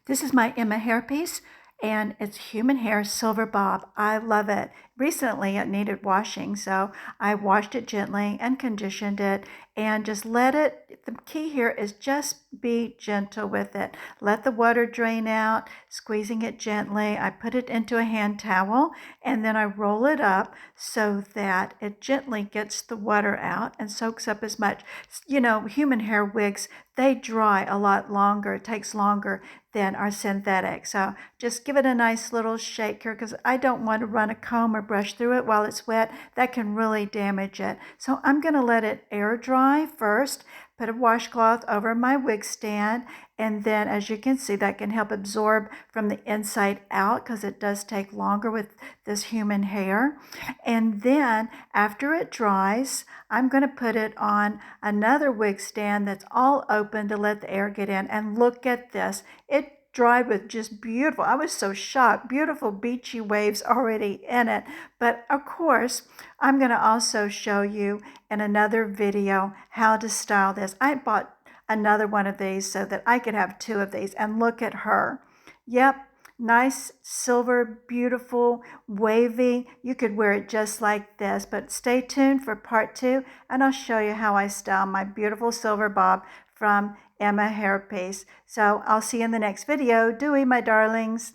This is my Emma hairpiece, and it's human hair silver bob. I love it. Recently, it needed washing, so I washed it gently and conditioned it and just let it. The key here is just be gentle with it. Let the water drain out, squeezing it gently. I put it into a hand towel and then I roll it up so that it gently gets the water out and soaks up as much. You know, human hair wigs, they dry a lot longer. It takes longer than our synthetic. So just give it a nice little shake here because I don't want to run a comb or brush through it while it's wet. That can really damage it. So I'm going to let it air dry first, put a washcloth over my wig stand, and then as you can see, that can help absorb from the inside out because it does take longer with this human hair. And then after it dries, I'm going to put it on another wig stand that's all open to let the air get in. And look at this. It dried with just beautiful, I was so shocked, beautiful beachy waves already in it. But of course, I'm going to also show you in another video how to style this. I bought another one of these so that I could have two of these, and look at her. Yep, nice silver, beautiful, wavy. You could wear it just like this, but stay tuned for part 2 and I'll show you how I style my beautiful silver bob from Emma hairpiece. So I'll see you in the next video. Doei, my darlings.